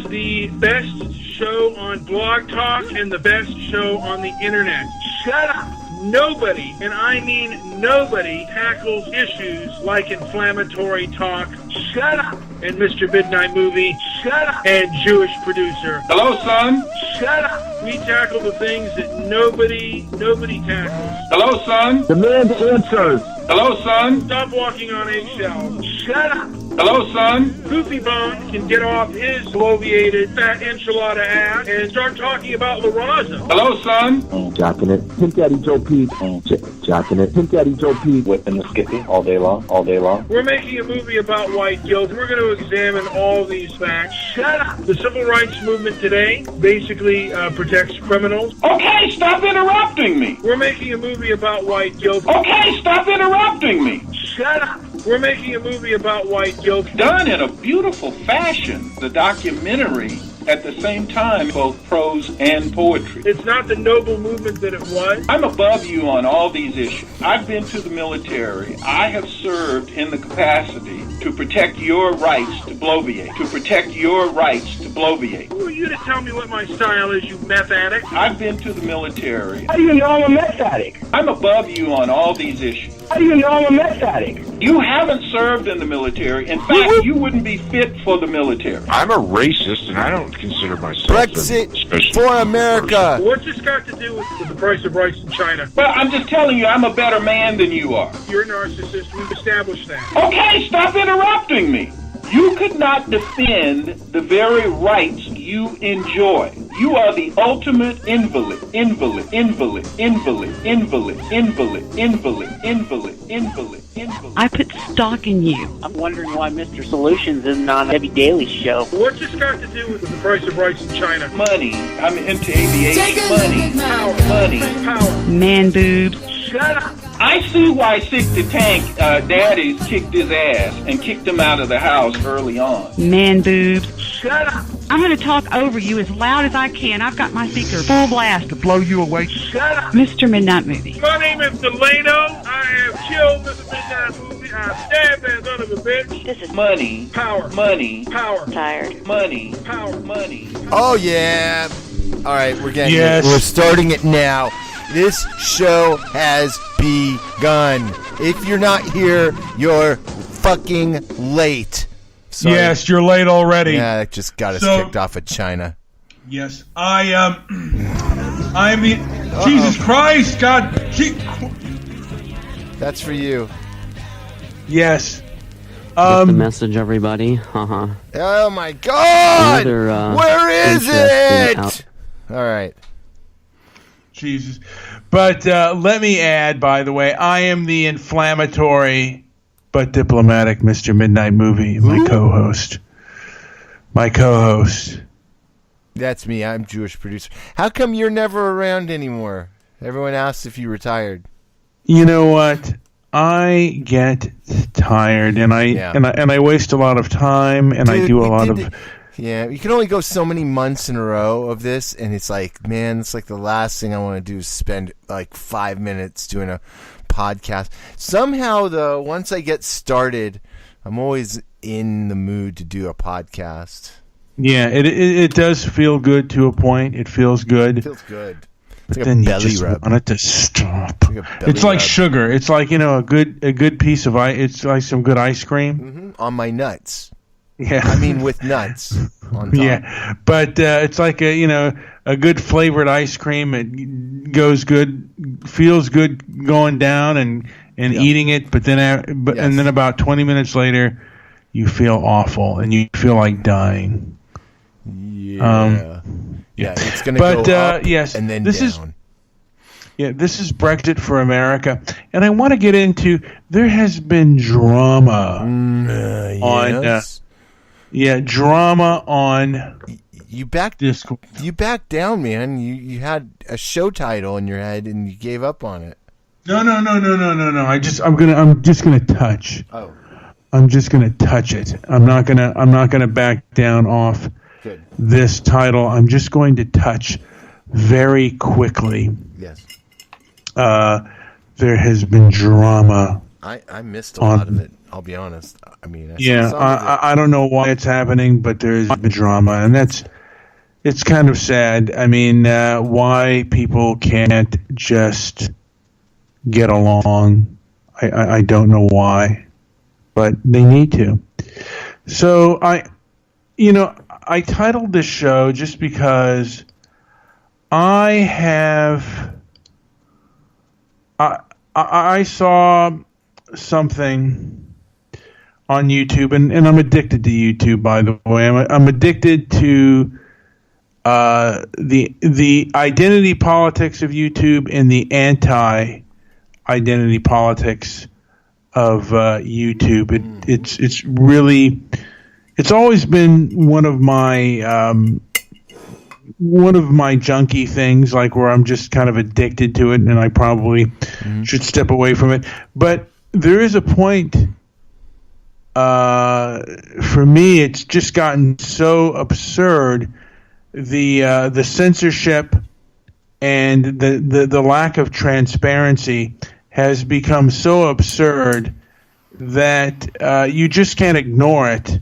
the best show on Blog Talk and the best show on the internet. Shut up. Nobody, and I mean nobody, tackles issues like inflammatory talk. Shut up. And Mr. Midnight Movie. Shut up. And Jewish producer. Hello, son. Shut up. We tackle the things that nobody tackles. Hello, son. Demand answers. Hello, son. Stop walking on eggshells. Shut up. Hello, son. Goofy Bone can get off his bloviated fat enchilada ass and start talking about La Raza. Hello, son. Jocking it. Pimp Daddy Joe Pete. Jocking it. Pimp Daddy Joe Pete. Whipping the skippy all day long, all day long. We're making a movie about white guilt. We're going to examine all these facts. Shut up. The civil rights movement today basically protects criminals. Okay, stop interrupting me. We're making a movie about white guilt. Okay, stop interrupting me. Shut up. We're making a movie about white guilt. Done in a beautiful fashion. The documentary, at the same time, both prose and poetry. It's not the noble movement that it was. I'm above you on all these issues. I've been to the military. I have served in the capacity to protect your rights to bloviate. To protect your rights to bloviate. Who are you to tell me what my style is, you meth addict? I've been to the military. How do you know I'm a meth addict? I'm above you on all these issues. How do you know I'm a meth addict? You haven't served in the military. In fact, you wouldn't be fit for the military. I'm a racist, and I don't consider myself Brexit for America. What's this got to do with the price of rice in China? Well, I'm just telling you, I'm a better man than you are. You're a narcissist. We've established that. Okay, stop interrupting me. You could not defend the very rights you enjoy. You are the ultimate invalid, invalid, invalid, invalid, invalid, invalid, invalid, invalid, invalid, invalid. I put stock in you. I'm wondering why Mr. Solutions isn't on Heavy Daily show. What's this got to do with the price of rice in China? Money. I'm into aviation. Money. Power. Money. Power. Man boobs. Shut up. I see why Sick the Tank daddies kicked his ass and kicked him out of the house early on. Man boobs. Shut up. I'm going to talk over you as loud as I can. I've got my speaker full blast to blow you away. Shut up. Mr. Midnight Movie. My name is Delano. I have killed Mr. Midnight Movie. I stabbed that son of a bitch. This is Money. Power. Money. Power. tired. Money. Power. Money. Oh, yeah. All right, we're getting Yes. it. We're starting it now. This show has begun. If you're not here, you're fucking late. Sorry. Yes, you're late already. Yeah, that just got us kicked off of China. Yes, I mean, Jesus Christ, God. That's for you. Yes. Just a message, everybody. Oh my God! Where is it? All right. Jesus. But let me add, by the way, I am the inflammatory but diplomatic Mr. Midnight Movie, my co-host. My co-host. That's me. I'm Jewish producer. How come you're never around anymore? Everyone asks if you retired. You know what? I get tired, and I waste a lot of time, and Dude, I do a lot of. Yeah, you can only go so many months in a row of this, and it's like, man, it's like the last thing I want to do is spend like 5 minutes doing a podcast. Somehow, though, once I get started, I'm always in the mood to do a podcast. Yeah, it does feel good to a point. It feels good. It feels good. But like then a belly you just rub. want it to stop. It's like rub. sugar. It's like, a good piece of ice. It's like some good ice cream on my nuts. Yeah, I mean with nuts on top. Yeah, but it's like a good flavored ice cream. It goes good, feels good going down and eating it. But then and then about 20 minutes later, you feel awful and you feel like dying. Yeah. It's gonna go up yes, and then this down. This is Brexit for America, and I want to get into. There has been drama on. Drama on. You backed down, man. You had a show title in your head and you gave up on it. No. I'm just gonna touch. Oh. I'm just gonna touch it. I'm not gonna back down off this title. I'm just going to touch very quickly. Yes. There has been drama. I missed a lot of it. I'll be honest. I mean, I don't know why it's happening, but there's drama, and it's kind of sad. I mean, why people can't just get along, I don't know why, but they need to. So I titled this show just because I saw something on YouTube, and I'm addicted to YouTube, by the way. I'm addicted to the identity politics of YouTube and the anti-identity politics of YouTube. It's always been one of my junky things, like where I'm just kind of addicted to it, and I probably should step away from it. But there is a point, for me, it's just gotten so absurd. The censorship and the lack of transparency has become so absurd that you just can't ignore it.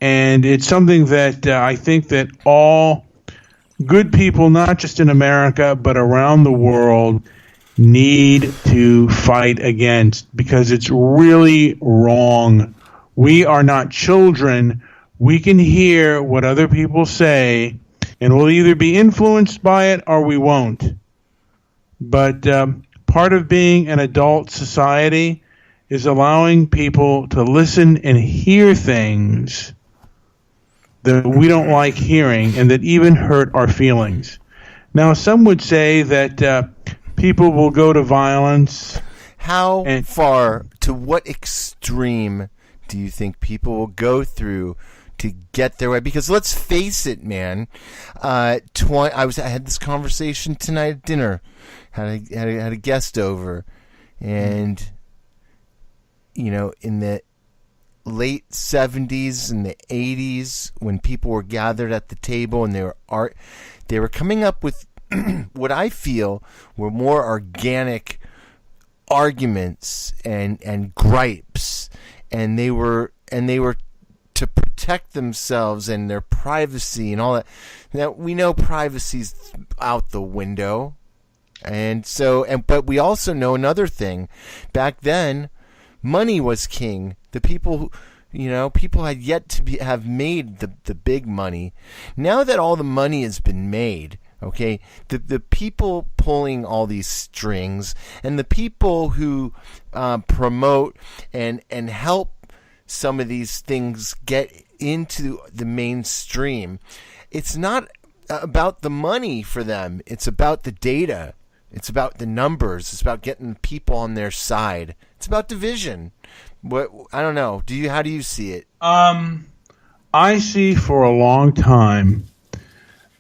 And it's something that I think that all good people, not just in America, but around the world, need to fight against, because it's really wrong. We are not children. We can hear what other people say, and we'll either be influenced by it or we won't. But part of being an adult society is allowing people to listen and hear things that we don't like hearing and that even hurt our feelings. Now, some would say that people will go to violence. How far, to what extreme do you think people will go through to get their way? Because let's face it, man. I had this conversation tonight at dinner. Had a guest over, and in the late 70s and the 80s, when people were gathered at the table and they were coming up with what I feel were more organic arguments and gripes, and they were to protect themselves and their privacy and all that. Now, we know privacy's out the window, but we also know another thing. Back then, money was king. The people had yet to have made the big money. Now that all the money has been made, okay, the people pulling all these strings and the people who promote and help some of these things get into the mainstream, it's not about the money for them. It's about the data. It's about the numbers. It's about getting people on their side. It's about division. I don't know. How do you see it? I see for a long time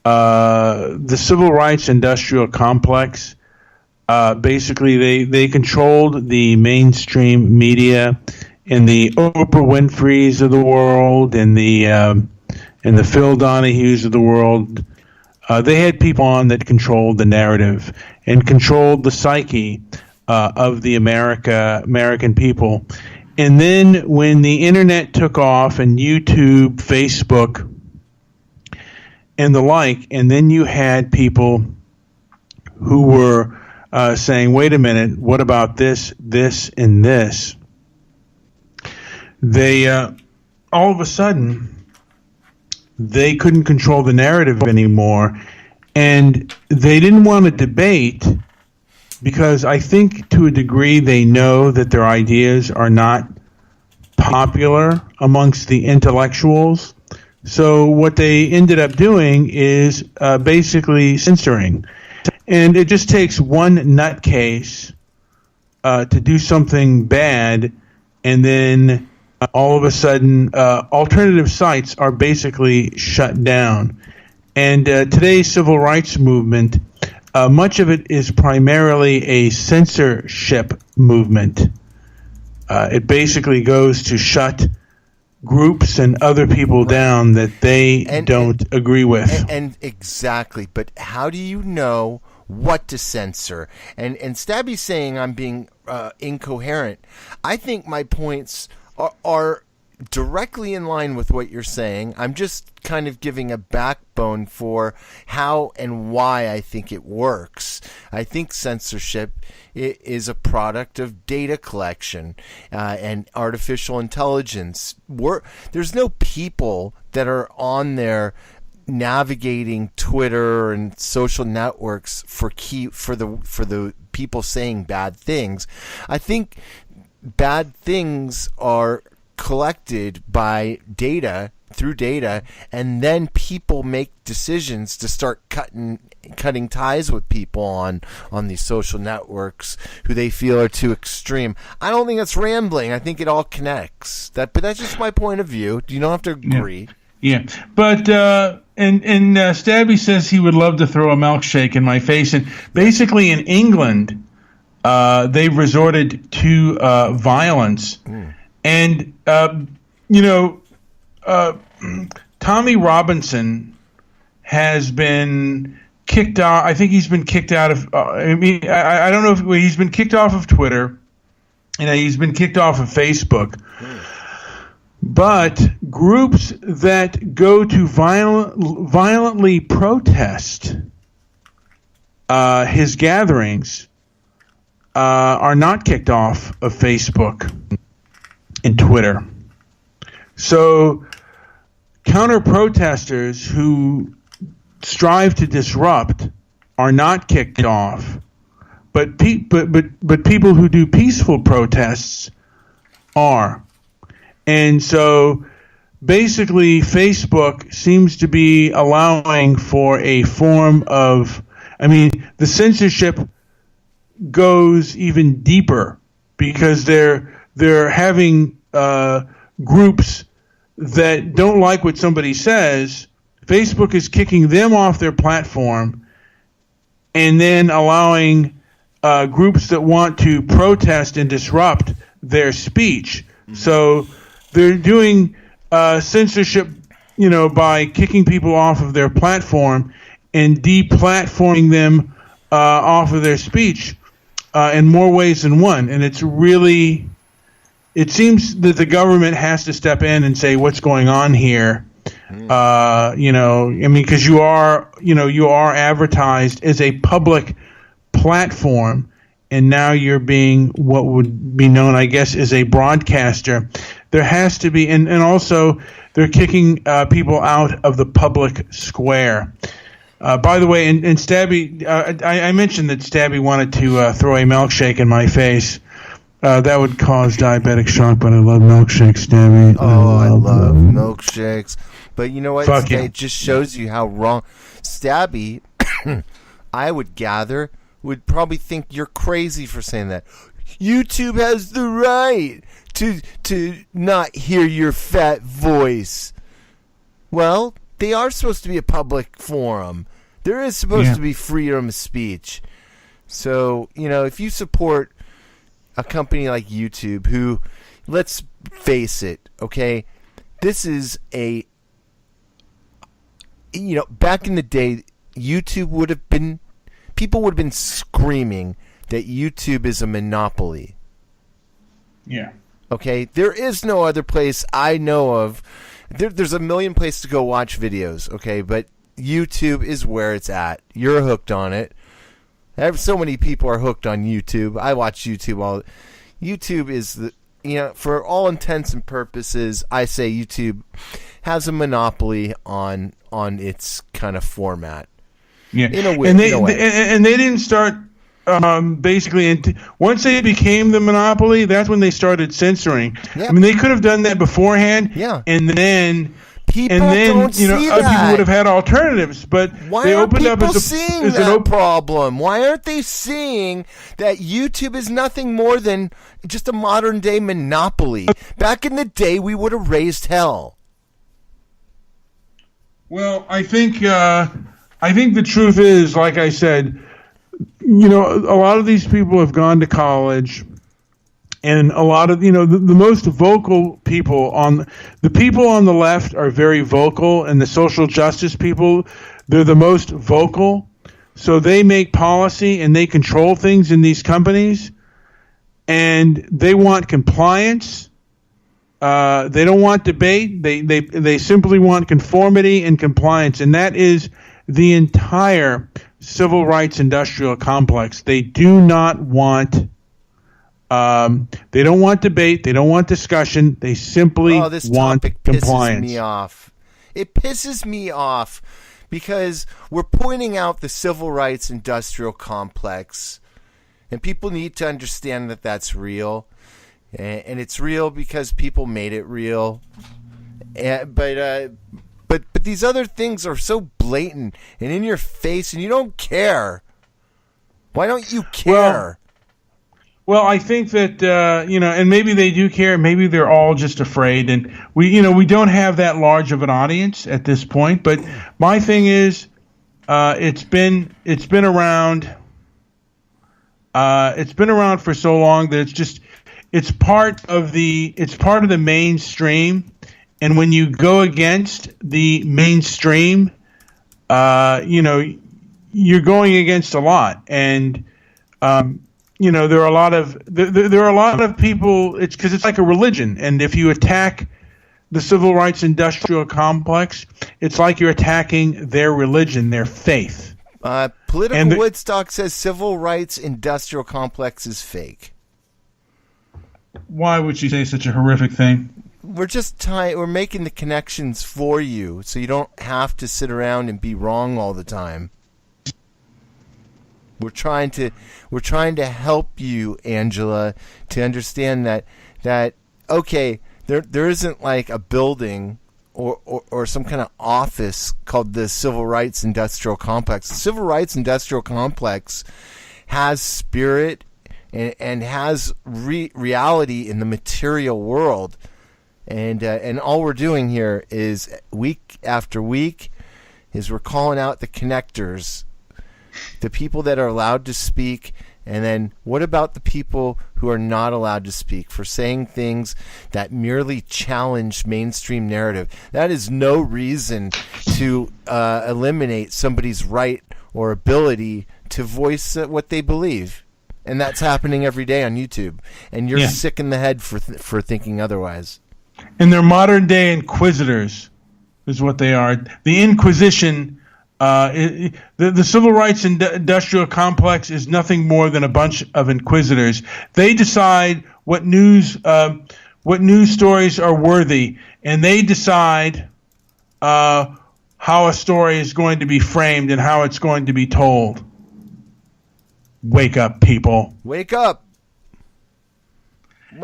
the civil rights industrial complex. Basically, they controlled the mainstream media, and the Oprah Winfreys of the world, and the Phil Donahues of the world. They had people on that controlled the narrative and controlled the psyche of the American people. And then when the internet took off, and YouTube, Facebook, and the like, and then you had people who were saying, wait a minute, what about this, and this? They all of a sudden, they couldn't control the narrative anymore, and they didn't want to debate, because I think to a degree they know that their ideas are not popular amongst the intellectuals. So what they ended up doing is basically censoring. And it just takes one nutcase to do something bad, and then all of a sudden alternative sites are basically shut down. And today's civil rights movement, much of it is primarily a censorship movement. It basically goes to shut groups and other people down that they don't agree with. And exactly. But how do you know what to censor? And Stabby's saying I'm being incoherent. I think my points are directly in line with what you're saying. I'm just kind of giving a backbone for how and why I think it works. I think censorship is a product of data collection and artificial intelligence. There's no people that are on there navigating Twitter and social networks for the people saying bad things. I think bad things are collected by data, through data, and then people make decisions to start cutting ties with people on these social networks who they feel are too extreme. I don't think that's rambling. I think it all connects. But that's just my point of view. You don't have to agree. Yeah. But and Stabby says he would love to throw a milkshake in my face. And basically in England, they've resorted to violence. And, Tommy Robinson has been kicked out. I think he's been kicked out of, I don't know if he's been kicked off of Twitter, and he's been kicked off of Facebook. But groups that go to violently protest his gatherings are not kicked off of Facebook and Twitter. So counter-protesters who strive to disrupt are not kicked off, but people who do peaceful protests are. And so basically Facebook seems to be allowing for a form of, the censorship goes even deeper because they're having groups that don't like what somebody says. Facebook is kicking them off their platform and then allowing groups that want to protest and disrupt their speech. So they're doing censorship, by kicking people off of their platform and deplatforming them off of their speech in more ways than one. And it's really, it seems that the government has to step in and say what's going on here. Because you are advertised as a public platform, and now you're being what would be known, I guess, as a broadcaster. There has to be, and also they're kicking people out of the public square. By the way, and Stabby, I mentioned that Stabby wanted to throw a milkshake in my face. That would cause diabetic shock, but I love milkshakes, Stabby. Oh, I love milkshakes. But you know what? Fuck yeah. It just shows you how wrong. Stabby, I would gather, would probably think you're crazy for saying that. YouTube has the right to not hear your fat voice. Well, they are supposed to be a public forum. There is supposed to be freedom of speech. So, if you support a company like YouTube, who, let's face it, okay, this is a, back in the day, people would have been screaming that YouTube is a monopoly. Yeah. Okay, there is no other place I know of. There's a million places to go watch videos, okay, but YouTube is where it's at. You're hooked on it. So many people are hooked on YouTube. I watch YouTube YouTube is for all intents and purposes, I say YouTube has a monopoly on its kind of format. Yeah, in a way. And they didn't start basically. Once they became the monopoly, that's when they started censoring. Yeah. They could have done that beforehand. Yeah, and then. People don't see other that. people would have had alternatives, but they opened up as a problem. Why aren't they seeing that YouTube is nothing more than just a modern day monopoly? Back in the day, we would have raised hell. Well, I think the truth is, like I said, a lot of these people have gone to college. And a lot of, the most vocal people on the left are very vocal, and the social justice people, they're the most vocal. So they make policy and they control things in these companies, and they want compliance. They don't want debate. They simply want conformity and compliance, and that is the entire civil rights industrial complex. They do not want. They don't want debate. They don't want discussion. They simply want compliance. Pisses me off. It pisses me off because we're pointing out the civil rights industrial complex, and people need to understand that that's real. And it's real because people made it real. But these other things are so blatant and in your face, and you don't care. Why don't you care? Well, I think that and maybe they do care. Maybe they're all just afraid, and we don't have that large of an audience at this point. But my thing is, it's been around. It's been around for so long that it's part of the mainstream, and when you go against the mainstream, you're going against a lot, and there are a lot of people. It's because it's like a religion, and if you attack the civil rights industrial complex, it's like you're attacking their religion, their faith. Political Woodstock says civil rights industrial complex is fake. Why would you say such a horrific thing? We're just we're making the connections for you, so you don't have to sit around and be wrong all the time. We're trying to help you, Angela, to understand that okay, there isn't like a building or some kind of office called the Civil Rights Industrial Complex. The Civil Rights Industrial Complex has spirit and has reality in the material world, and all we're doing here is week after week is we're calling out the connectors, the people that are allowed to speak, and then what about the people who are not allowed to speak for saying things that merely challenge mainstream narrative? That is no reason to eliminate somebody's right or ability to voice what they believe. And that's happening every day on YouTube. And you're sick in the head for thinking otherwise. And they're modern day inquisitors is what they are. The Inquisition, the civil rights industrial complex is nothing more than a bunch of inquisitors. They decide what news stories are worthy, and they decide how a story is going to be framed and how it's going to be told. Wake up, people. Wake up.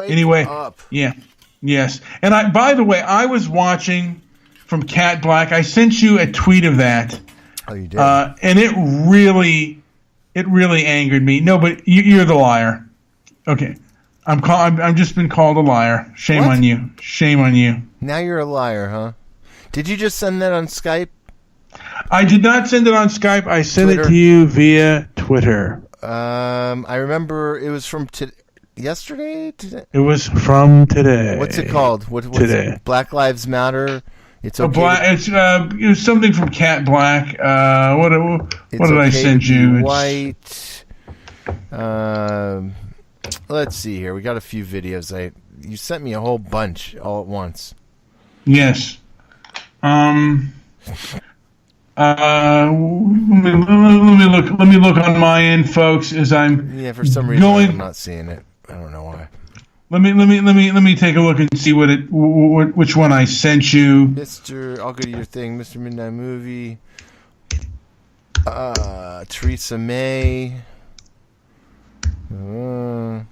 Anyway, yeah. Yes. And by the way, I was watching from Cat Black. I sent you a tweet of that. Oh, you did? And it really angered me. No, but you're the liar. Okay. I'm just been called a liar. Shame on you. Shame on you. Now you're a liar, huh? Did you just send that on Skype? I did not send it on Skype. I sent it to you via Twitter. I remember it was from yesterday? Today? It was from today. What's it called? What's today? It? Black Lives Matter. It's okay. It was something from Cat Black. What did I send you? White. Let's see here. We got a few videos. You sent me a whole bunch all at once. Yes. Let me look on my end, folks, as I'm for some reason I'm not seeing it. I don't know why. Let me take a look and see which one I sent you. I'll go to your thing, Mr. Midnight Movie. Theresa May. I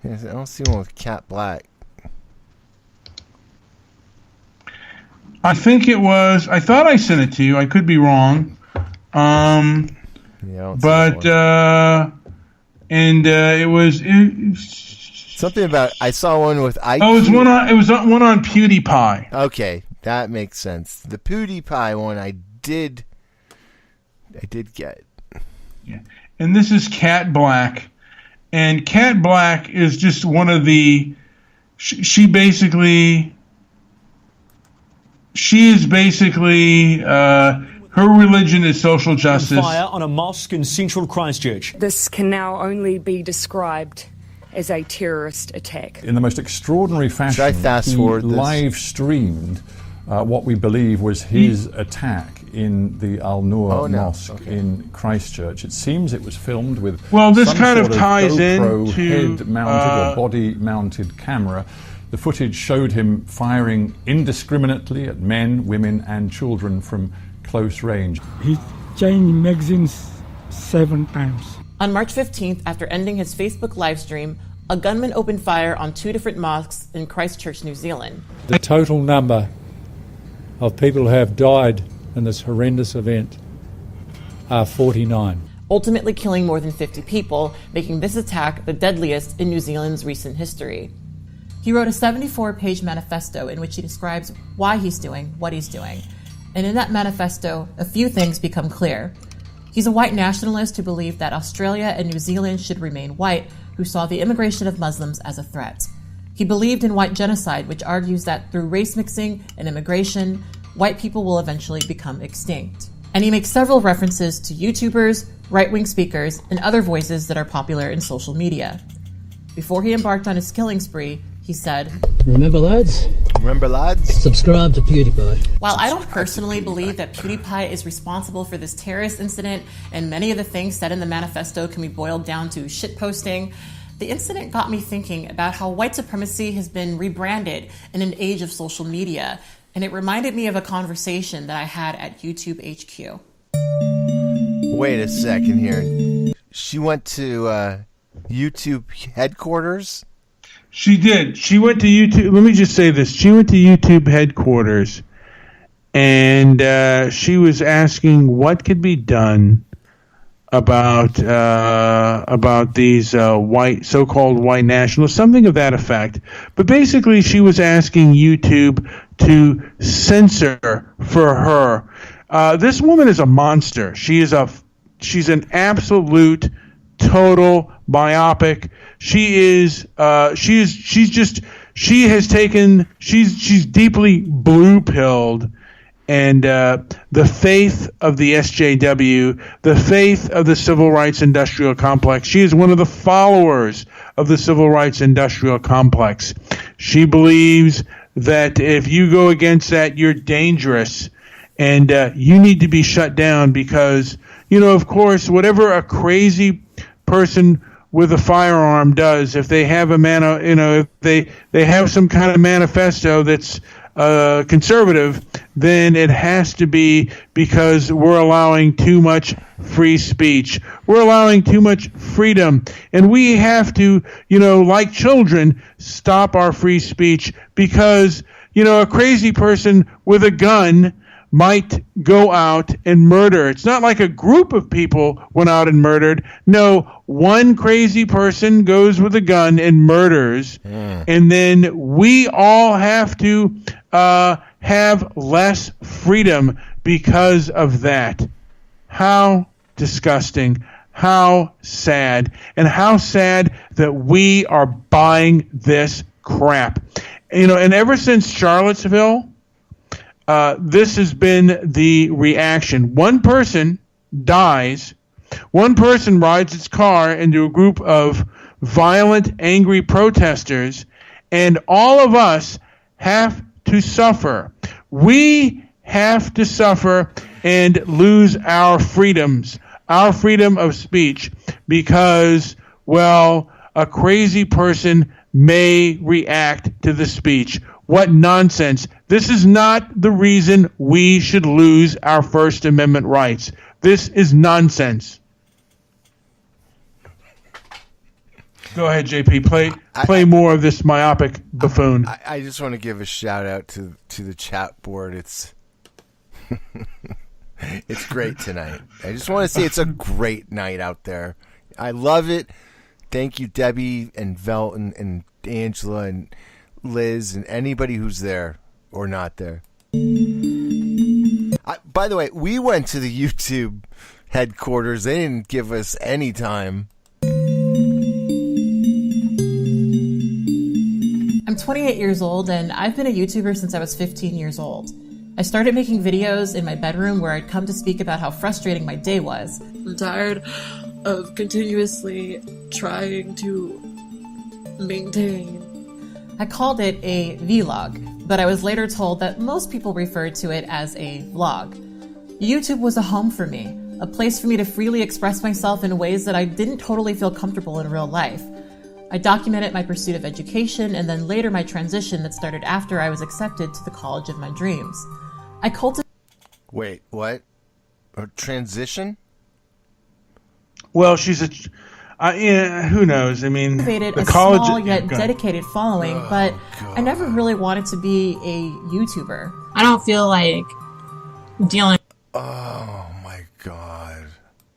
don't see one with Cat Black. I think it was. I thought I sent it to you. I could be wrong. It was something about. I saw one with IQ. Oh, it was one on PewDiePie. Okay, that makes sense. The PewDiePie one, I did get. Yeah, and this is Cat Black, and Cat Black is just one of the. She is basically her religion is social justice. Fire on a mosque in central Christchurch. This can now only be described as a terrorist attack. In the most extraordinary fashion, Should I fast forward this? Live streamed what we believe was his attack in the Al-Noor Mosque in Christchurch. It seems it was filmed with this some kind sort of ties GoPro into head-mounted or body-mounted camera. The footage showed him firing indiscriminately at men, women and children from close range. He changed magazines 7 times. On March 15th, after ending his Facebook live stream, a gunman opened fire on 2 different mosques in Christchurch, New Zealand. The total number of people who have died in this horrendous event are 49. Ultimately killing more than 50 people, making this attack the deadliest in New Zealand's recent history. He wrote a 74-page manifesto in which he describes why he's doing what he's doing. And in that manifesto, a few things become clear. He's a white nationalist who believed that Australia and New Zealand should remain white, who saw the immigration of Muslims as a threat. He believed in white genocide, which argues that through race mixing and immigration, white people will eventually become extinct. And he makes several references to YouTubers, right-wing speakers, and other voices that are popular in social media. Before he embarked on his killing spree, he said, Remember, lads? Subscribe to PewDiePie. While I don't personally believe that PewDiePie is responsible for this terrorist incident, and many of the things said in the manifesto can be boiled down to shitposting, the incident got me thinking about how white supremacy has been rebranded in an age of social media, and it reminded me of a conversation that I had at YouTube HQ. Wait a second here. She went to YouTube headquarters? She did. She went to YouTube. Let me just say this. She went to YouTube headquarters, and she was asking what could be done about these white, so-called white nationalists, something of that effect. But basically, she was asking YouTube to censor for her. This woman is a monster. She's an absolute, total myopic. She's deeply blue-pilled, and the faith of the SJW, the faith of the civil rights industrial complex. She is one of the followers of the civil rights industrial complex. She believes that if you go against that, you're dangerous, and you need to be shut down because, of course, whatever a crazy person with a firearm does, if they have if they have some kind of manifesto that's conservative, then it has to be because we're allowing too much free speech. We're allowing too much freedom, and we have to, like children, stop our free speech because, a crazy person with a gun might go out and murder. It's not like a group of people went out and murdered. No, one crazy person goes with a gun and murders, and then we all have to have less freedom because of that. How disgusting. How sad. And how sad that we are buying this crap. And ever since Charlottesville, this has been the reaction. One person dies. One person rides its car into a group of violent, angry protesters, and all of us have to suffer. We have to suffer and lose our freedoms, our freedom of speech, because, a crazy person may react to the speech. What nonsense. This is not the reason we should lose our First Amendment rights. This is nonsense. Go ahead, JP. Play more of this myopic buffoon. I just want to give a shout out to the chat board. It's it's great tonight. I just want to say it's a great night out there. I love it. Thank you, Debbie and Velton and Angela and Liz and anybody who's there or not there. By the way, we went to the YouTube headquarters. They didn't give us any time. I'm 28 years old, and I've been a YouTuber since I was 15 years old. I started making videos in my bedroom where I'd come to speak about how frustrating my day was. I'm tired of continuously trying to maintain. I called it a vlog, but I was later told that most people refer to it as a vlog. YouTube was a home for me, a place for me to freely express myself in ways that I didn't totally feel comfortable in real life. I documented my pursuit of education and then later my transition that started after I was accepted to the college of my dreams. I cultivated... Wait, what? A transition? Well, she's a... yeah, who knows? I mean, a small yet dedicated following, but I never really wanted to be a YouTuber. I don't feel like dealing... Oh my God.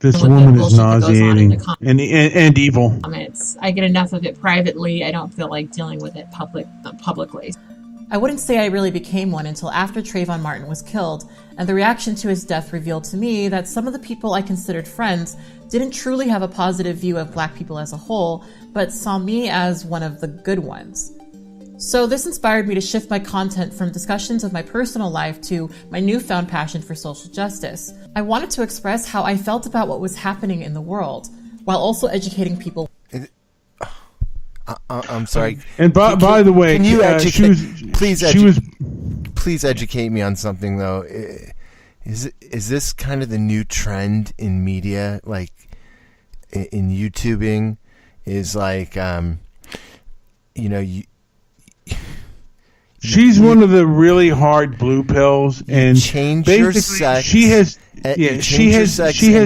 This woman is nauseating and evil. I get enough of it privately. I don't feel like dealing with it publicly. I wouldn't say I really became one until after Trayvon Martin was killed, and the reaction to his death revealed to me that some of the people I considered friends didn't truly have a positive view of Black people as a whole, but saw me as one of the good ones. So this inspired me to shift my content from discussions of my personal life to my newfound passion for social justice. I wanted to express how I felt about what was happening in the world, while also educating people. I'm sorry. And by the way, can you educate? Please educate me on something though. Is this kind of the new trend in media, like in YouTubing? Is like, she's one of the really hard blue pills, and basically she has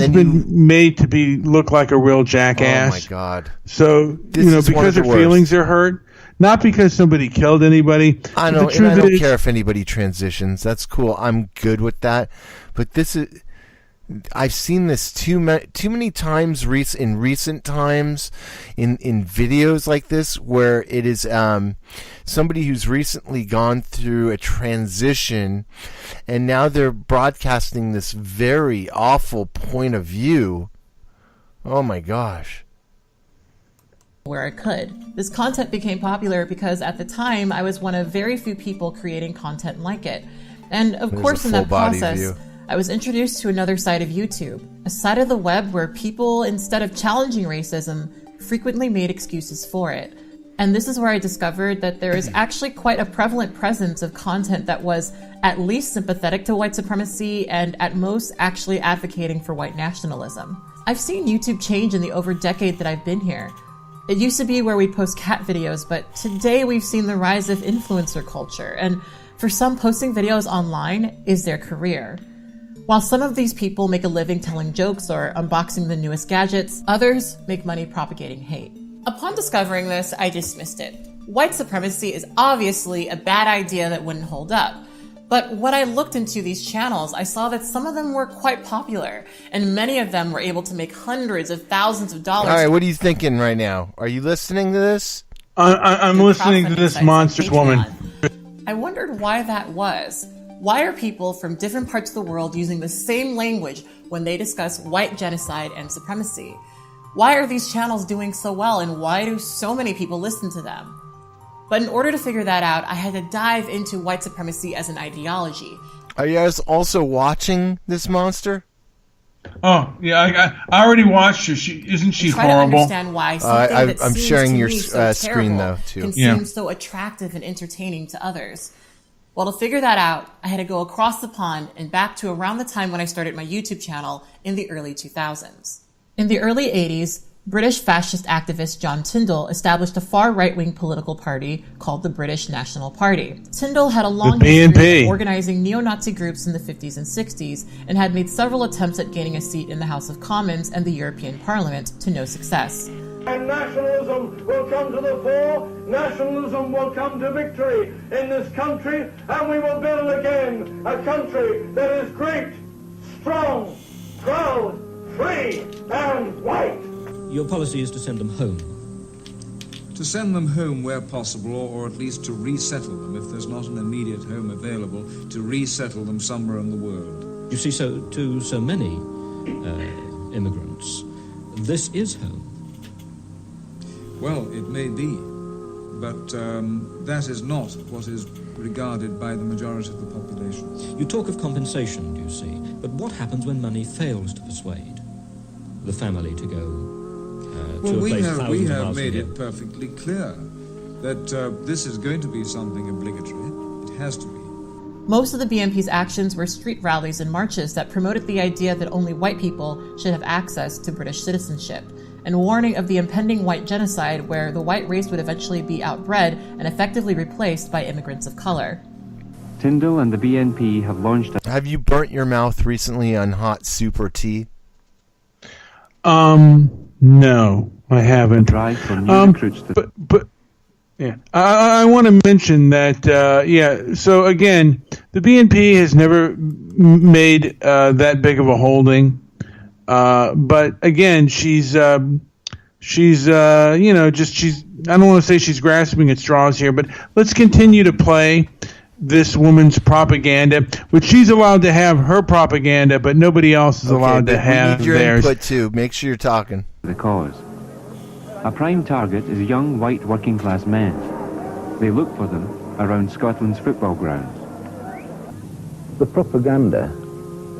been made to look like a real jackass. Oh my God! So because her feelings are hurt, not because somebody killed anybody. I know, and I don't care if anybody transitions. That's cool. I'm good with that. But this is. I've seen this too many times in recent times in videos like this, where it is somebody who's recently gone through a transition and now they're broadcasting this very awful point of view. Oh my gosh. Where I could. This content became popular because at the time I was one of very few people creating content like it. And of course in that process, I was introduced to another side of YouTube, a side of the web where people, instead of challenging racism, frequently made excuses for it. And this is where I discovered that there is actually quite a prevalent presence of content that was at least sympathetic to white supremacy and at most actually advocating for white nationalism. I've seen YouTube change in the over decade that I've been here. It used to be where we'd post cat videos, but today we've seen the rise of influencer culture, and for some, posting videos online is their career. While some of these people make a living telling jokes or unboxing the newest gadgets, others make money propagating hate. Upon discovering this, I dismissed it. White supremacy is obviously a bad idea that wouldn't hold up. But when I looked into these channels, I saw that some of them were quite popular, and many of them were able to make hundreds of thousands of dollars. All right, what are you thinking right now? Are you listening to this? I'm listening to this monstrous woman. I wondered why that was. Why are people from different parts of the world using the same language when they discuss white genocide and supremacy? Why are these channels doing so well, and why do so many people listen to them? But in order to figure that out, I had to dive into white supremacy as an ideology. Are you guys also watching this monster? Oh, yeah, I already watched her. Isn't she horrible? To understand why something that I'm seems sharing to your me so screen, terrible though, too. can seem so attractive and entertaining to others. Well, to figure that out, I had to go across the pond and back to around the time when I started my YouTube channel in the early 2000s. In the early 80s, British fascist activist John Tyndall established a far right-wing political party called the British National Party. Tyndall had a long history of organizing neo-Nazi groups in the 50s and 60s and had made several attempts at gaining a seat in the House of Commons and the European Parliament to no success. And nationalism will come to the fore, nationalism will come to victory in this country, and we will build again a country that is great, strong, proud, free, and white. Your policy is to send them home. To send them home where possible, or at least to resettle them, if there's not an immediate home available, to resettle them somewhere in the world. You see, to so many immigrants, this is home. Well, it may be, but that is not what is regarded by the majority of the population. You talk of compensation, you see, but what happens when money fails to persuade the family to go Well, to a we place have thousands of miles made from it here. perfectly clear that this is going to be something obligatory. It has to be. Most of the BNP's actions were street rallies and marches that promoted the idea that only white people should have access to British citizenship, and warning of the impending white genocide where the white race would eventually be outbred and effectively replaced by immigrants of color. Tyndall and the BNP have launched a... Have you burnt your mouth recently on hot soup or tea? No, I haven't. Drive for new recruits to... But yeah, I want to mention that, so again, the BNP has never made that big of a holding. But again, she's I don't want to say she's grasping at straws here, but let's continue to play this woman's propaganda, which she's allowed to have her propaganda, but nobody else is allowed to have we need your theirs. input too. Make sure you're talking. The cause. A prime target is young white working class men. They look for them around Scotland's football grounds. The propaganda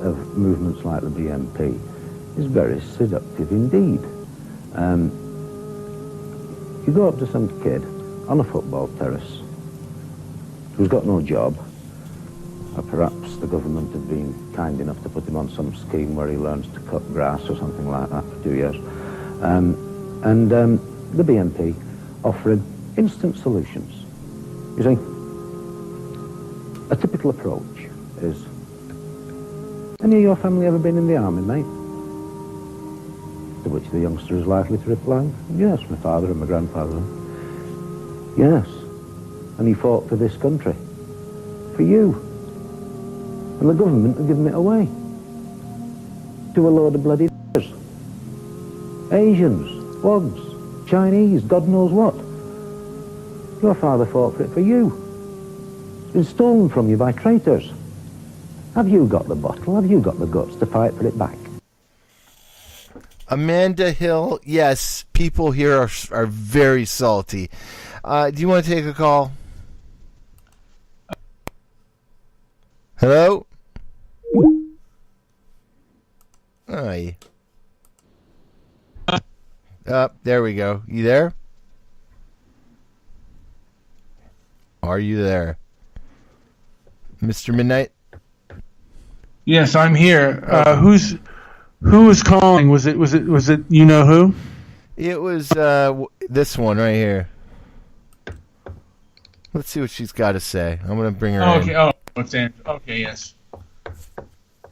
of movements like the BNP is very seductive indeed. You go up to some kid on a football terrace who's got no job, or perhaps the government have been kind enough to put him on some scheme where he learns to cut grass or something like that for 2 years. The BNP offer him instant solutions. You see, a typical approach is, any of your family ever been in the army, mate? To which the youngster is likely to reply, yes, my father and my grandfather. Yes, and he fought for this country, for you. And the government have given it away to a load of bloody Asians, Wogs, Chinese, God knows what. Your father fought for it for you. It's been stolen from you by traitors. Have you got the bottle? Have you got the guts to fight for it back? Amanda Hill, yes, people here are very salty. Do you want to take a call? Hello? Hi. There we go. You there? Are you there? Mr. Midnight? Yes, I'm here. Who was calling? Was it you know who? It was this one right here. Let's see what she's got to say. I'm going to bring her in. Okay. Oh, it's Angela. Okay, yes.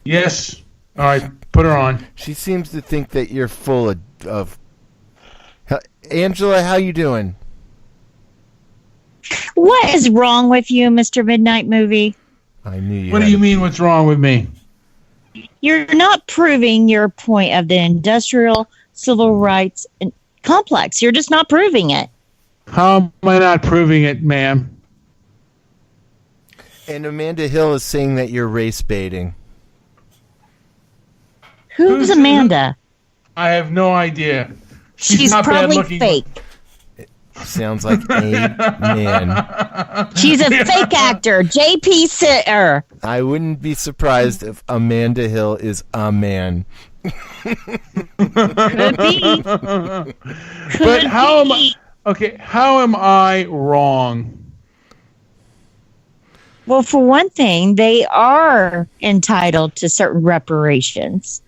Yes. All right, put her on. She seems to think that you're full of Angela, how you doing? What is wrong with you, Mr. Midnight Movie? I knew you. What do you mean, what's wrong with me? You're not proving your point of the industrial civil rights complex. You're just not proving it. How am I not proving it, ma'am? And Amanda Hill is saying that you're race baiting. Who's Amanda? I have no idea. She's not probably bad looking. fake. Sounds like a man. She's a fake actor. J.P. Sitter. I wouldn't be surprised if Amanda Hill is a man. Could be. But how am I wrong? Well, for one thing, they are entitled to certain reparations.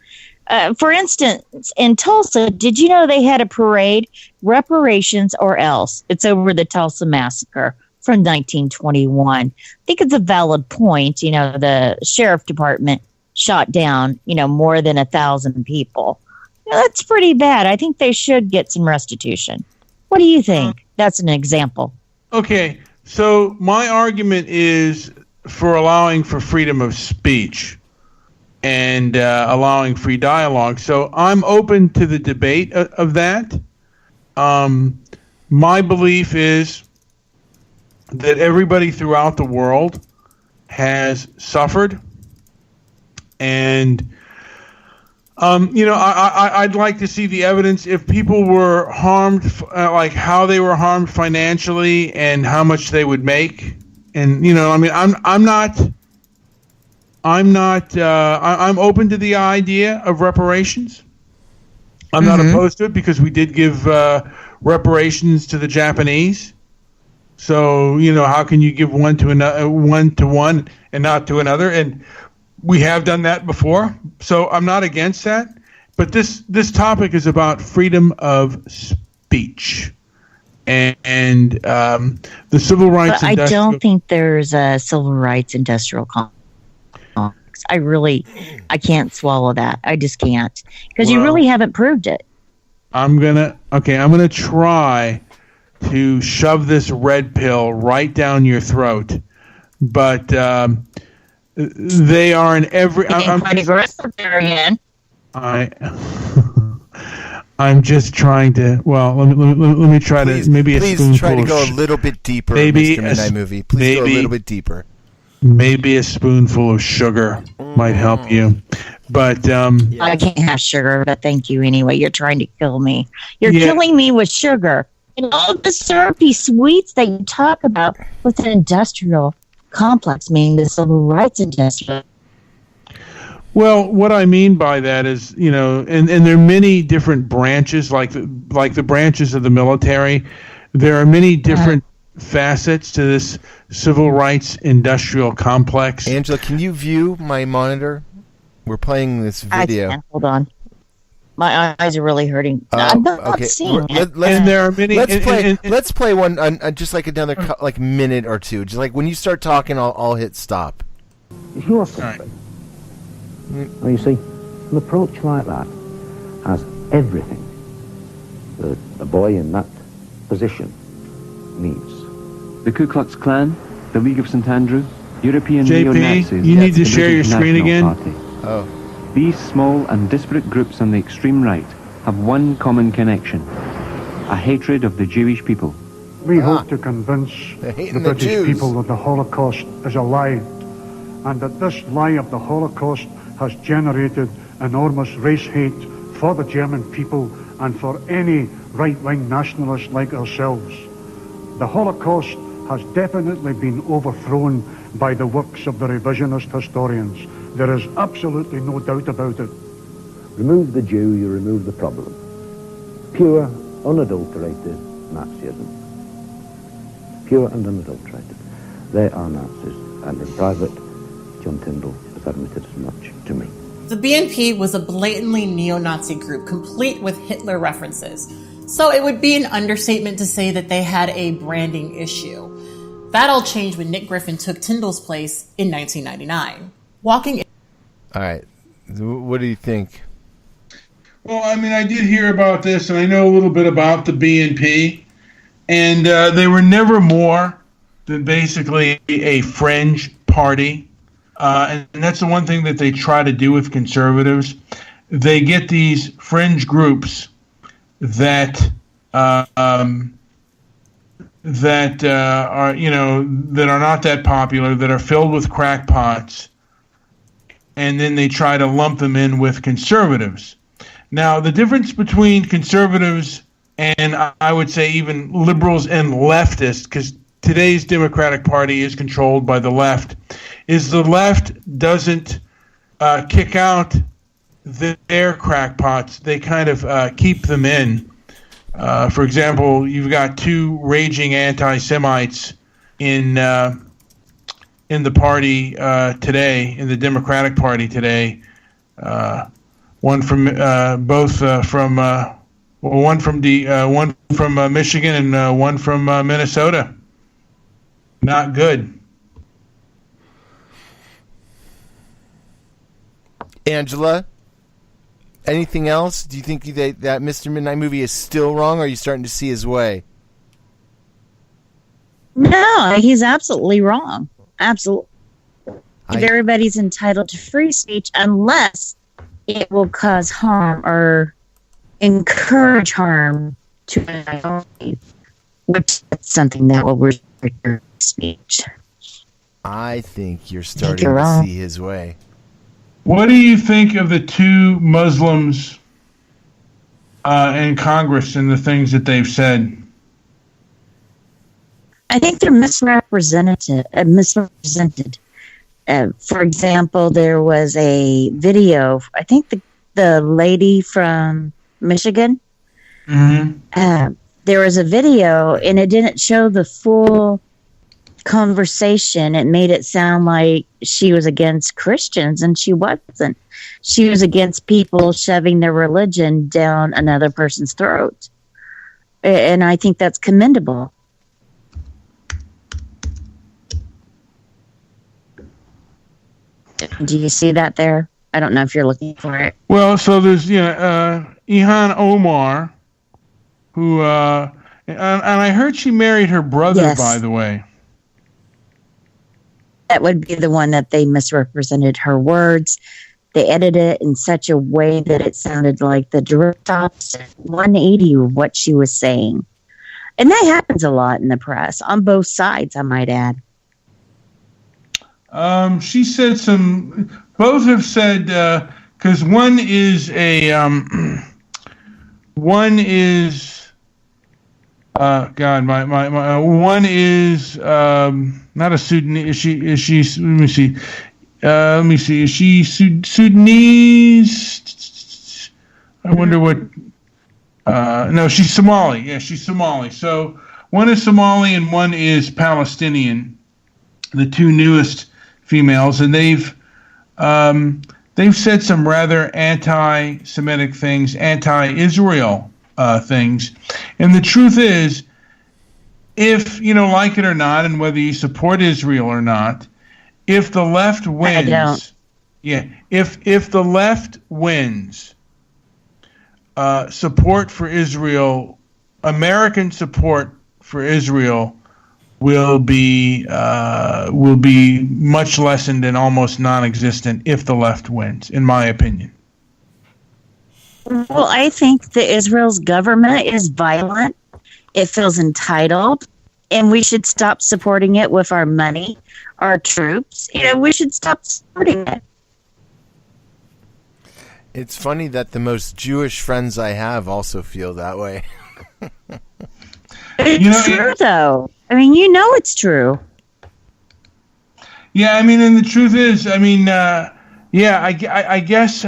For instance, in Tulsa, did you know they had a parade, reparations or else? It's over the Tulsa massacre from 1921. I think it's a valid point. You know, the sheriff department shot down, more than 1,000 people. That's pretty bad. I think they should get some restitution. What do you think? That's an example. Okay, so my argument is for allowing for freedom of speech and allowing free dialogue. So I'm open to the debate of that. My belief is that everybody throughout the world has suffered. And, I'd like to see the evidence if people were harmed, like how they were harmed financially and how much they would make. And, I'm open to the idea of reparations. I'm not opposed to it because we did give reparations to the Japanese. So, how can you give one to one and not to another? And we have done that before. So I'm not against that. But this topic is about freedom of speech. And the civil rights. But I don't think there's a civil rights industrial complex. I can't swallow that. I just can't because you really haven't proved it. I'm gonna try to shove this red pill right down your throat, but they are in every. I'm quite aggressive there again. I'm just trying to. Well, let me try to maybe please a spoonful. Try to go a little bit deeper. Maybe Mr. Midnight Movie. Please go a little bit deeper. Maybe a spoonful of sugar might help you, but I can't have sugar. But thank you anyway. You're trying to kill me. You're killing me with sugar and all the syrupy sweets that you talk about with an industrial complex, meaning the civil rights industrial. Well, what I mean by that is, and there are many different branches, like the branches of the military. There are many different facets to this civil rights industrial complex. Angela, can you view my monitor? We're playing this video. I can't. Hold on. My eyes are really hurting. I'm not seeing it. And there are many. Let's play one, just like another minute or two. Just like when you start talking, I'll hit stop. It's your country. Well, you see, an approach like that has everything that a boy in that position needs. The Ku Klux Klan, the League of St. Andrew, European JP, neo-Nazis, you need to the share your British screen National again. Party. These small and disparate groups on the extreme right have one common connection: a hatred of the Jewish people. We hope to convince the British people that the Holocaust is a lie, and that this lie of the Holocaust has generated enormous race hate for the German people and for any right-wing nationalists like ourselves. The Holocaust has definitely been overthrown by the works of the revisionist historians. There is absolutely no doubt about it. Remove the Jew, you remove the problem. Pure, unadulterated Nazism. Pure and unadulterated. They are Nazis, and in private, John Tyndall has admitted as much to me. The BNP was a blatantly neo-Nazi group, complete with Hitler references. So it would be an understatement to say that they had a branding issue. That all changed when Nick Griffin took Tyndall's place in 1999. All right. What do you think? Well, I mean, I did hear about this, and I know a little bit about the BNP, and they were never more than basically a fringe party. And that's the one thing that they try to do with conservatives. They get these fringe groups that are that are not that popular, that are filled with crackpots, and then they try to lump them in with conservatives. Now, the difference between conservatives and I would say even liberals and leftists, because today's Democratic Party is controlled by the left, is the left doesn't kick out their crackpots. They kind of keep them in. For example, you've got two raging anti-Semites in the party today, in the Democratic Party today. One from one from Michigan and one from Minnesota. Not good. Angela, anything else? Do you think that Mr. Midnight Movie is still wrong, or are you starting to see his way? No, he's absolutely wrong. Absolutely. Everybody's entitled to free speech unless it will cause harm or encourage harm to a minority, which is something that will restrict your speech. I think you're starting to see his way. What do you think of the two Muslims in Congress and the things that they've said? I think they're misrepresented. For example, there was a video. I think the lady from Michigan. Mm-hmm. There was a video, and it didn't show the full conversation. It made it sound like she was against Christians, and she wasn't. She was against people shoving their religion down another person's throat. And I think that's commendable. Do you see that there? I don't know if you're looking for it. Well, so there's Ilhan Omar, who and I heard she married her brother. Yes. By the way. That would be the one that they misrepresented her words. They edited it in such a way that it sounded like the direct opposite, 180 of what she was saying. And that happens a lot in the press, on both sides, I might add. She said both have said, because one is one is not a Sudanese. Is she? Let me see. Is she Sudanese? I wonder what. No, she's Somali. Yeah, she's Somali. So one is Somali and one is Palestinian. The two newest females, and they've said some rather anti-Semitic things, anti-Israel things. And the truth is, if you don't like it or not, and whether you support Israel or not, if the left wins, if the left wins, support for Israel, American support for Israel will be much lessened and almost non-existent if the left wins, in my opinion. Well, I think that Israel's government is violent. It feels entitled, and we should stop supporting it with our money, our troops. We should stop supporting it. It's funny that the most Jewish friends I have also feel that way. It's true, though. I mean, it's true. Yeah, I mean, and the truth is, I mean, I guess...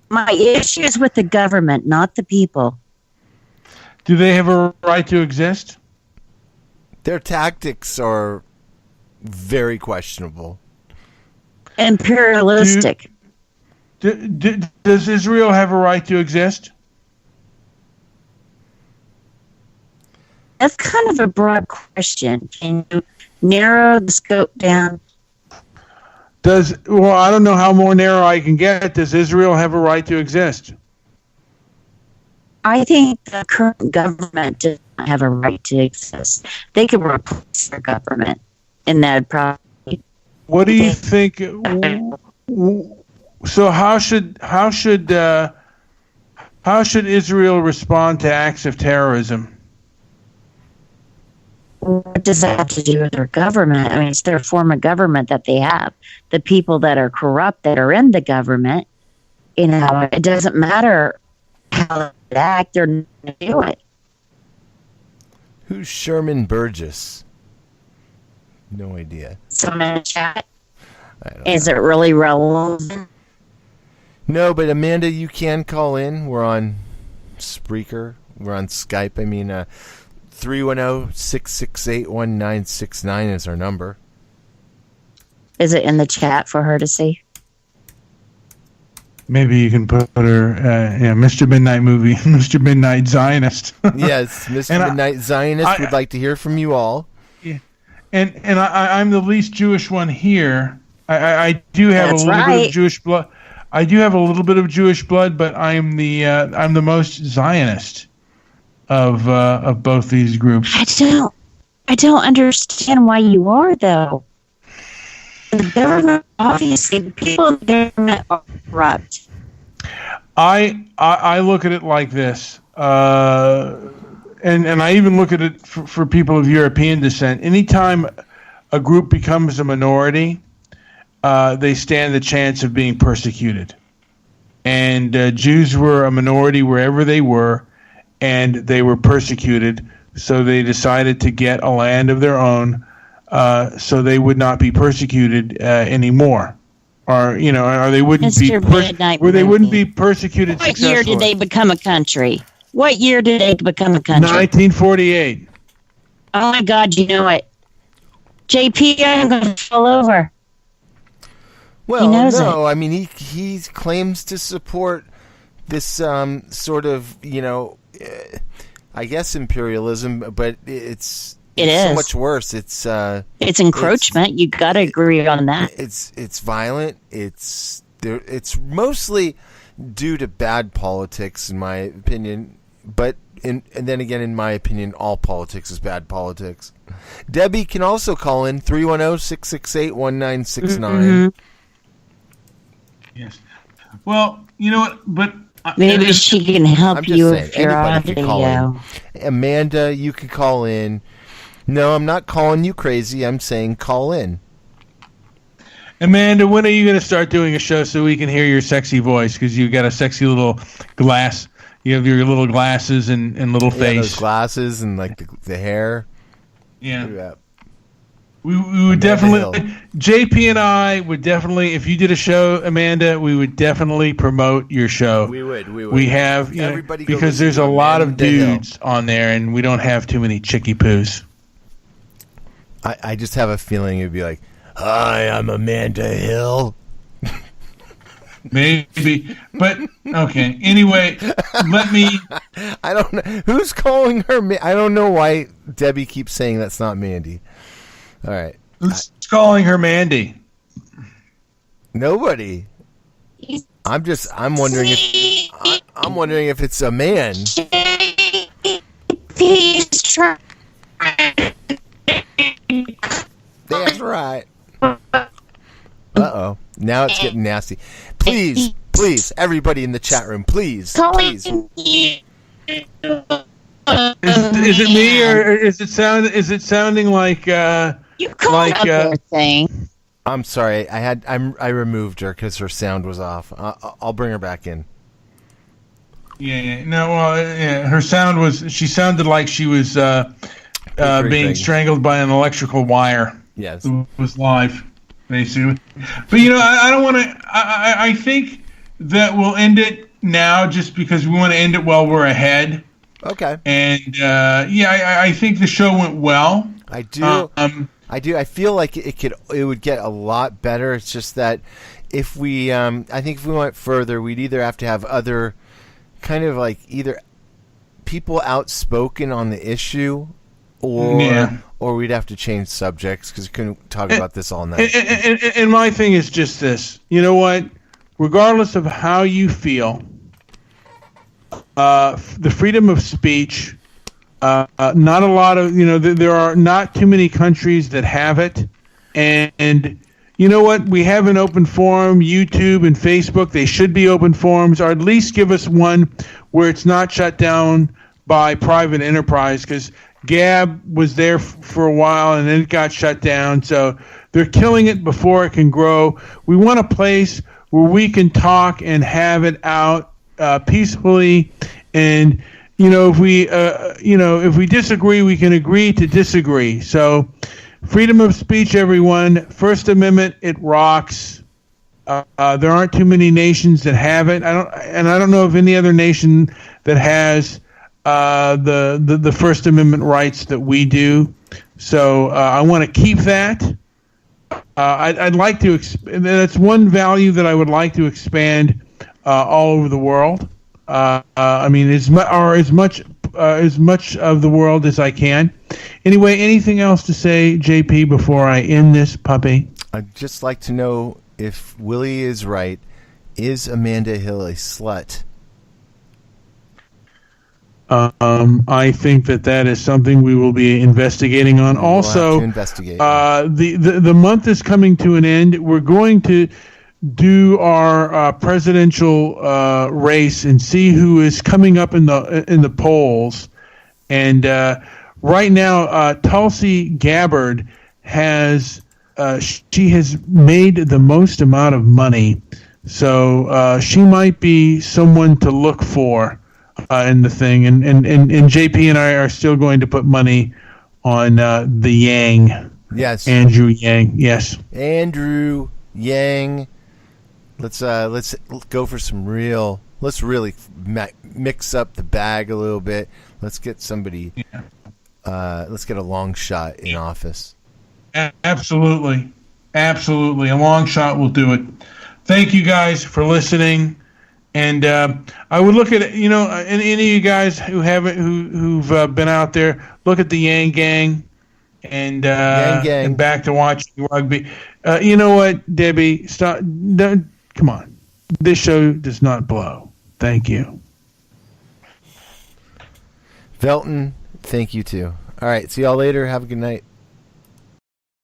my issue is with the government, not the people. Do they have a right to exist? Their tactics are very questionable. Imperialistic. Does Israel have a right to exist? That's kind of a broad question. Can you narrow the scope down? I don't know how more narrow I can get. Does Israel have a right to exist? I think the current government does not have a right to exist. They could replace their government, and that probably. What do you think? So how should Israel respond to acts of terrorism? What does that have to do with their government? I mean, it's their form of government that they have. The people that are corrupt that are in the government, it doesn't matter how they act, they're not going to do it. Who's Sherman Burgess? No idea. Someone in the chat? Is it really relevant? No, but Amanda, you can call in. We're on Spreaker. We're on Skype. I mean, 310-668-1969 is our number. Is it in the chat for her to see? Maybe you can put her, Mr. Midnight Movie, Mr. Midnight Zionist. Yes, Mr. Midnight Zionist would like to hear from you all. Yeah, and I'm the least Jewish one here. I do have a little bit of Jewish blood. I do have a little bit of Jewish blood, but I'm the most Zionist of both these groups. I don't understand why you are, though. The government, obviously, the people in the government are corrupt. I look at it like this, and I even look at it for people of European descent. Anytime a group becomes a minority, they stand the chance of being persecuted. And Jews were a minority wherever they were, and they were persecuted, so they decided to get a land of their own so they would not be persecuted anymore. or they wouldn't Mr. wouldn't be persecuted What successfully. year did they become a country? What year did they become a country? 1948. Oh my God, you know it. JP, I'm going to fall over. Well, he knows no, I mean he claims to support this sort of I guess imperialism, but it's so much worse. It's encroachment. You got to agree on that. It's violent. It's mostly due to bad politics, in my opinion. But and then again, in my opinion, all politics is bad politics. Debbie can also call in 310-668-1969. Yes. Well, you know what? But maybe she can help you if you're on video. Amanda, you can call in. No, I'm not calling you crazy. I'm saying call in. Amanda, when are you going to start doing a show so we can hear your sexy voice? Because you got a sexy little glass. You have your little glasses and little face. Those glasses and like the hair. Yeah. We would definitely, JP and I would definitely, if you did a show, Amanda, we would definitely promote your show. We would. We have, because there's a lot of dudes on there and we don't have too many chickie poos. I just have a feeling it'd be like, hi, I'm Amanda Hill. Maybe, but okay. Anyway, let me. I don't know who's calling her. I don't know why Debbie keeps saying that's not Mandy. All right, who's calling her Mandy? Nobody. I'm wondering if it's a man. He's trying. That's right. Uh-oh. Now it's getting nasty. Please, everybody in the chat room, please. Is it me or is it sounding like you called her thing? I'm sorry. I removed her because her sound was off. I'll bring her back in. Yeah. No, well, yeah, her sound was. She sounded like she was being strangled by an electrical wire. Yes, it was live, basically. But I don't want to. I think that we'll end it now, just because we want to end it while we're ahead. Okay. And I think the show went well. I do. I do. I feel like it would get a lot better. It's just that if we, I think if we went further, we'd either have to have other kind of like either people outspoken on the issue, or we'd have to change subjects because we couldn't talk about this all night. And my thing is just this. You know what? Regardless of how you feel, the freedom of speech. Not a lot of, there are not too many countries that have it. And you know what? We have an open forum, YouTube and Facebook. They should be open forums, or at least give us one where it's not shut down by private enterprise, because Gab was there for a while and then it got shut down. So they're killing it before it can grow. We want a place where we can talk and have it out peacefully. And if we disagree, we can agree to disagree. So, freedom of speech, everyone. First Amendment, it rocks. There aren't too many nations that have it. I don't know of any other nation that has the First Amendment rights that we do. So, I want to keep that. I'd like to. That's one value that I would like to expand all over the world. I mean, as much of the world as I can. Anyway, anything else to say, JP, before I end this puppy? I'd just like to know if Willie is right. Is Amanda Hill a slut? I think that is something we will be investigating on. Also, investigate. The month is coming to an end. We're going to do our presidential race and see who is coming up in the polls. And right now, Tulsi Gabbard has made the most amount of money, so she might be someone to look for in the thing. And JP and I are still going to put money on the Yang. Yes, Andrew Yang. Yes, Andrew Yang. Let's go for some real. Let's really mix up the bag a little bit. Let's get somebody. Let's get a long shot in office. Absolutely. A long shot will do it. Thank you guys for listening. And I would look at any of you guys who've been out there, look at the Yang Gang and and back to watching rugby. You know what, Debbie? Stop. Come on. This show does not blow. Thank you. Velton, thank you too. All right. See y'all later. Have a good night.